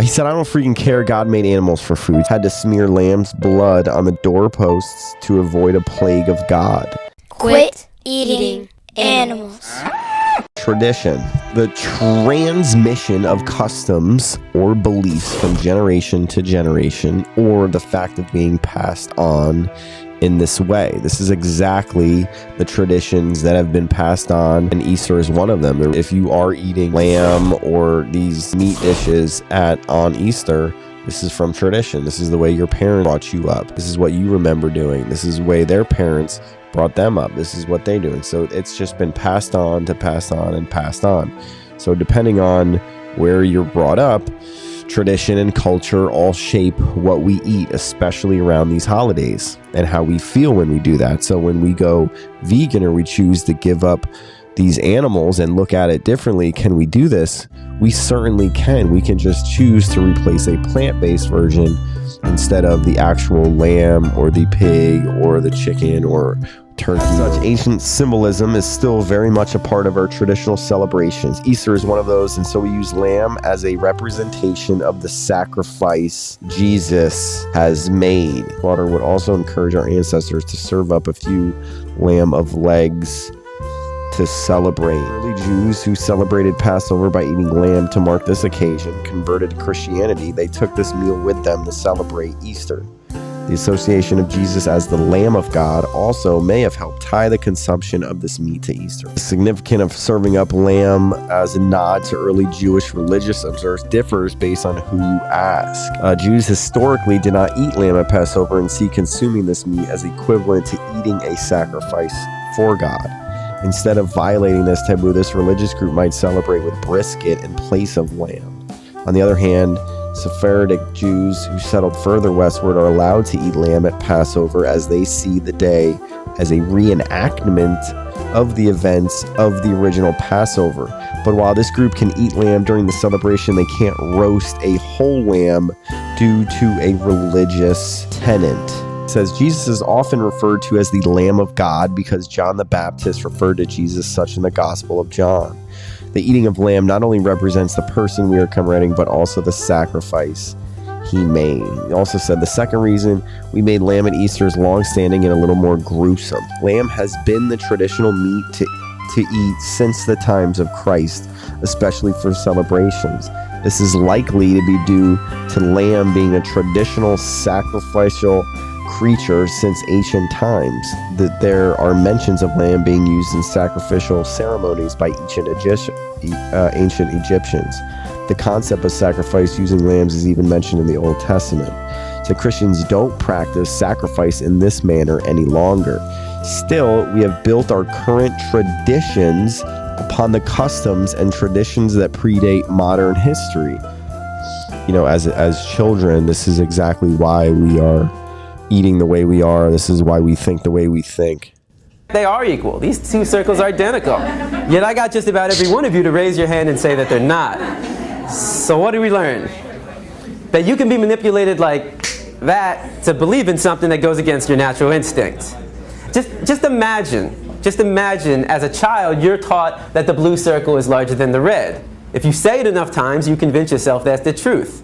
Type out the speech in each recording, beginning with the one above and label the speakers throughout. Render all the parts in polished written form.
Speaker 1: He said, I don't freaking care. God made animals for food. Had to smear lamb's blood on the doorposts to avoid a plague of God.
Speaker 2: Quit eating animals.
Speaker 1: Tradition, the transmission of customs or beliefs from generation to generation, or the fact of being passed on in this way. This is exactly the traditions that have been passed on, and Easter is one of them. If you are eating lamb or these meat dishes on Easter, this is from tradition. This is the way your parents brought you up. This is what you remember doing. This is the way their parents brought them up. This is what they do. And so it's just been passed on to passed on and passed on. So depending on where you're brought up, tradition and culture all shape what we eat, especially around these holidays, and how we feel when we do that. So when we go vegan or we choose to give up these animals and look at it differently, can we do this? We certainly can. We can just choose to replace a plant-based version instead of the actual lamb or the pig or the chicken or turkey. Such ancient symbolism is still very much a part of our traditional celebrations. Easter is one of those, and so we use lamb as a representation of the sacrifice Jesus has made. Slaughter would also encourage our ancestors to serve up a few lamb of legs to celebrate. Early Jews who celebrated Passover by eating lamb to mark this occasion converted to Christianity. They took this meal with them to celebrate Easter. The association of Jesus as the Lamb of God also may have helped tie the consumption of this meat to Easter. The significance of serving up lamb as a nod to early Jewish religious observances differs based on who you ask. Jews historically did not eat lamb at Passover and see consuming this meat as equivalent to eating a sacrifice for God. Instead of violating this taboo, this religious group might celebrate with brisket in place of lamb. On the other hand, Sephardic Jews who settled further westward are allowed to eat lamb at Passover as they see the day as a reenactment of the events of the original Passover. But while this group can eat lamb during the celebration, they can't roast a whole lamb due to a religious tenet. It says Jesus is often referred to as the Lamb of God because John the Baptist referred to Jesus such in the Gospel of John. The eating of lamb not only represents the person we are commemorating, but also the sacrifice he made. He also said the second reason we made lamb at Easter is long-standing and a little more gruesome. Lamb has been the traditional meat to eat since the times of Christ, especially for celebrations. This is likely to be due to lamb being a traditional sacrificial creature since ancient times. That there are mentions of lamb being used in sacrificial ceremonies by ancient Egyptians. The concept of sacrifice using lambs is even mentioned in the Old Testament. So Christians don't practice sacrifice in this manner any longer. Still, we have built our current traditions upon the customs and traditions that predate modern history. You know, as children, this is exactly why we are eating the way we are. This is why we think the way we think.
Speaker 3: They are equal. These two circles are identical. Yet I got just about every one of you to raise your hand and say that they're not. So what do we learn? That you can be manipulated like that to believe in something that goes against your natural instincts. Just imagine as a child you're taught that the blue circle is larger than the red. If you say it enough times, you convince yourself that's the truth.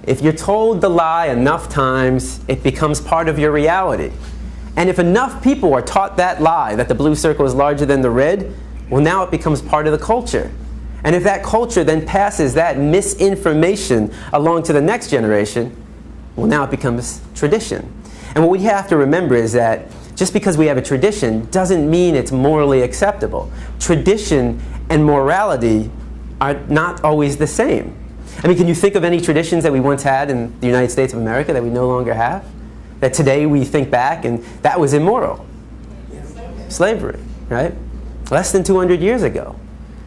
Speaker 3: If you're told the lie enough times, it becomes part of your reality. And if enough people are taught that lie, that the blue circle is larger than the red, well, now it becomes part of the culture. And if that culture then passes that misinformation along to the next generation, well, now it becomes tradition. And what we have to remember is that just because we have a tradition doesn't mean it's morally acceptable. Tradition and morality are not always the same. I mean, can you think of any traditions that we once had in the United States of America that we no longer have? That today we think back and that was immoral? Slavery, right? Less than 200 years ago.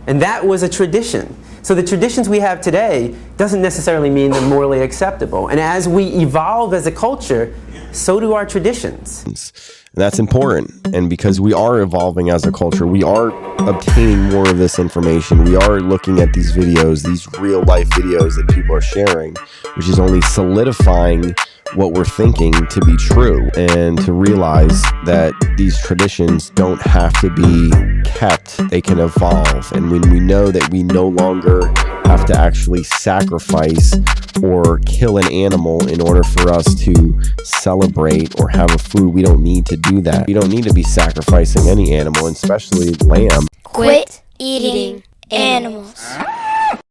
Speaker 3: And that was a tradition. So the traditions we have today doesn't necessarily mean they're morally acceptable. And as we evolve as a culture, so do our traditions.
Speaker 1: And that's important. And because we are evolving as a culture, we are obtaining more of this information. We are looking at these videos, these real life videos that people are sharing, which is only solidifying what we're thinking to be true, and to realize that these traditions don't have to be kept, they can evolve. And when we know that we no longer have to actually sacrifice or kill an animal in order for us to celebrate or have a food. We don't need to do that. We don't need to be sacrificing any animal, especially lamb.
Speaker 2: Quit eating animals.